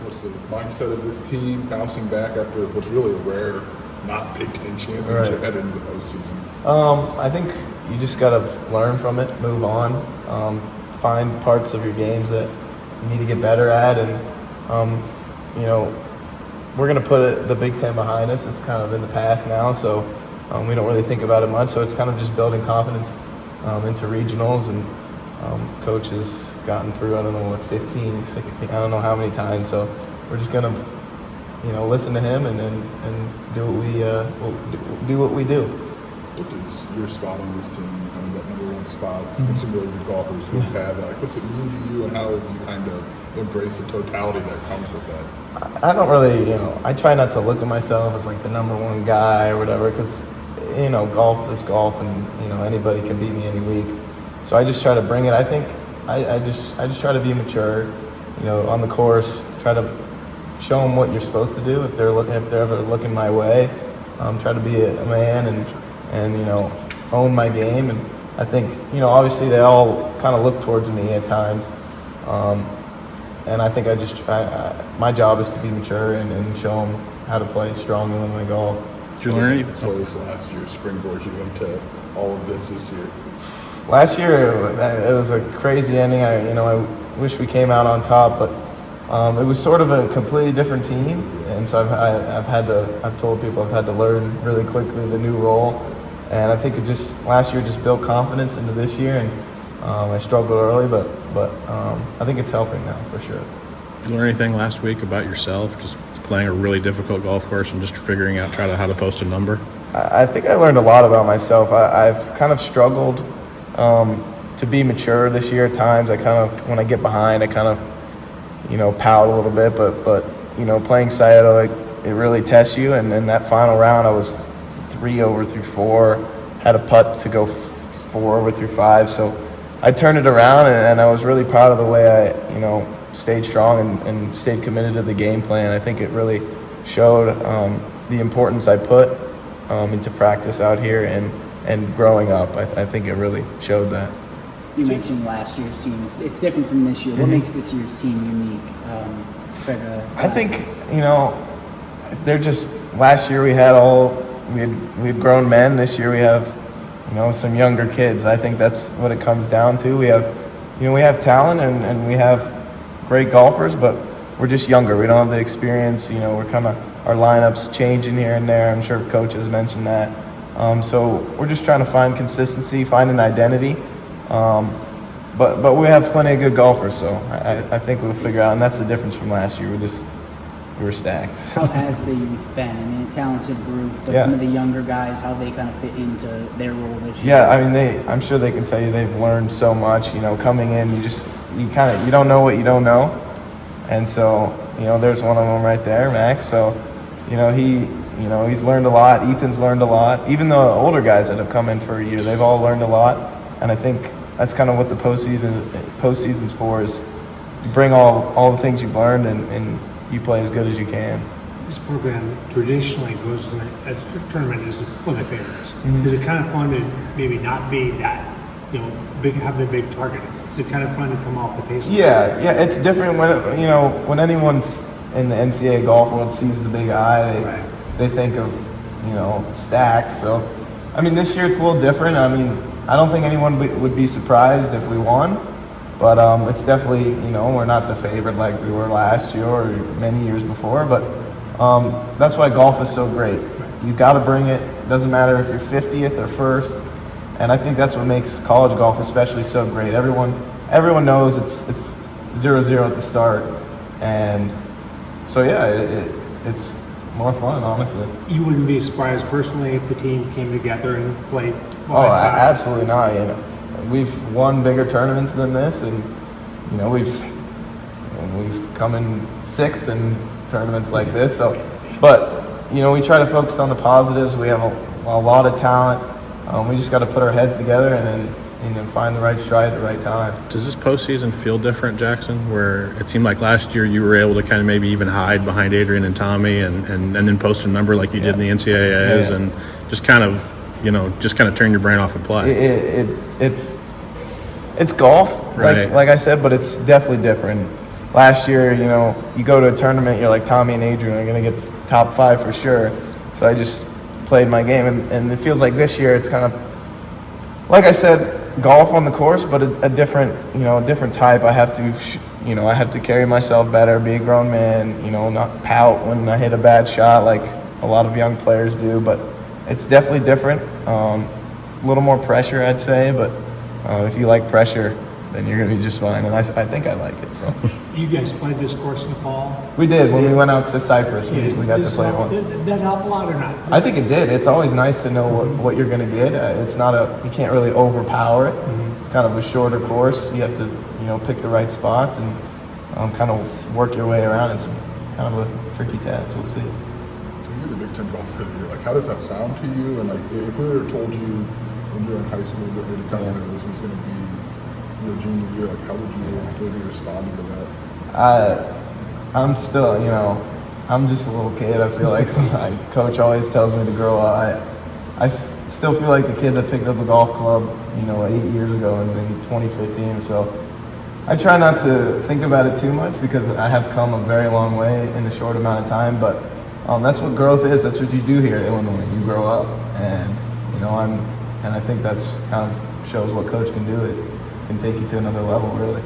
what's the mindset of this team bouncing back after what's really a rare not Big Ten championship headed into the postseason? I think you just got to learn from it, move on, find parts of your games that you need to get better at, and we're going to put the Big Ten behind us. It's kind of in the past now, so we don't really think about it much. So it's kind of just building confidence into regionals, and coach has gotten through, I don't know, 15, 16, I don't know how many times. So we're just going to, listen to him and do what we do. What is your spot on this team? I mean, that number one spot. It's been some really good golfers who've had that. Like, what's it mean to you, and how have you kind of embraced the totality that comes with that? I don't really, I try not to look at myself as like the number one guy or whatever, because, golf is golf, and, anybody can beat me any week. So I just try to bring it. I think I just try to be mature, on the course, try to show them what you're supposed to do if they're ever looking my way. Try to be a man and own my game. And I think, obviously they all kind of look towards me at times. And I think my job is to be mature and show them how to play strong and win the golf. Did you learn anything? Close last year, springboard you into all of this year. Last year, it was a crazy ending. I wish we came out on top, but it was sort of a completely different team, and so I've told people I've had to learn really quickly the new role, and I think last year just built confidence into this year, and I struggled early, but I think it's helping now for sure. Did you learn anything last week about yourself, just playing a really difficult golf course and just figuring out how to post a number? I think I learned a lot about myself. I've kind of struggled to be mature this year at times. When I get behind, I kind of pout a little bit, but playing Scioto, it really tests you. And in that final round, I was 3 over through 4, had a putt to go 4 over through 5. So I turned it around, and I was really proud of the way I, stayed strong and stayed committed to the game plan. I think it really showed the importance I put into practice out here and growing up. I think it really showed that. You mentioned last year's team. It's different from this year. What makes this year's team unique? I think, they're just, last year we had grown men. This year we have, some younger kids. I think that's what it comes down to. We have talent and we have great golfers, but we're just younger. We don't have the experience. We're our lineup's changing here and there. I'm sure coach has mentioned that. So we're just trying to find consistency, find an identity. But we have plenty of good golfers, so I think we'll figure out, and that's the difference from last year. We were stacked. How has the youth been? I mean, a talented group, but some of the younger guys, how they kind of fit into their role this year? Yeah, I mean, I'm sure they can tell you they've learned so much. Coming in, you don't know what you don't know, and so there's one of them right there, Max. So he's learned a lot. Ethan's learned a lot. Even the older guys that have come in for a year, they've all learned a lot, and I think that's kind of what the postseason's for, is you bring all the things you've learned and you play as good as you can. This program traditionally goes to a tournament is one of the favorites. Is it kind of fun to maybe not be that, have the big target? Is it kind of fun to come off the pace? Yeah, it's different when anyone's in the NCAA golf world sees the big eye, they think of, stacked. So, I mean, this year it's a little different. I mean, I don't think anyone would be surprised if we won, but it's definitely, we're not the favorite like we were last year or many years before, but that's why golf is so great. You've got to bring it. It doesn't matter if you're 50th or 1st, and I think that's what makes college golf especially so great. Everyone knows it's 0-0 at the start, and so it's more fun, honestly. You wouldn't be surprised personally if the team came together and played? Absolutely not. We've won bigger tournaments than this, and we've come in 6th in tournaments like this. So, but we try to focus on the positives. We have a lot of talent. We just got to put our heads together and find the right stride at the right time. Does this postseason feel different, Jackson, where it seemed like last year you were able to kind of maybe even hide behind Adrian and Tommy and then post a number like you did in the NCAAs and just kind of turn your brain off and play? It's golf, right. like I said, but it's definitely different. last year, you know, you go to a tournament, you're like Tommy and Adrian are going to get top 5 for sure. So I just played my game, and it feels like this year it's kind of, like I said, golf on the course, but a different, you know, a different type. I have to, you know, I have to carry myself better, be a grown man, you know, not pout when I hit a bad shot like a lot of young players do. But it's definitely different. A little more pressure, I'd say, but if you like pressure, then you're going to be just fine. And I think I like it. So You guys played this course in the fall? we did when we went out to Cyprus. We got to play it once. Did that help a lot or not? I think it did. It's always nice to know what you're going to get. It's not you can't really overpower it. It's kind of a shorter course. You have to, you know, pick the right spots and kind of work your way around. It's kind of a tricky task. We'll see. You're the Big Ten golfer of the year. Like, how does that sound to you? And like, if we were told you when you were in high school that maybe kind of this was going to be your junior year, like, how would you maybe respond to that? I'm still, you know, I'm just a little kid. I feel like my coach always tells me to grow up. I still feel like the kid that picked up a golf club, you know, 8 years ago in 2015. So I try not to think about it too much because I have come a very long way in a short amount of time. But that's what growth is. That's what you do here at Illinois. You grow up, and you know, I think that's kind of shows what coach can do. It can take you to another level, really.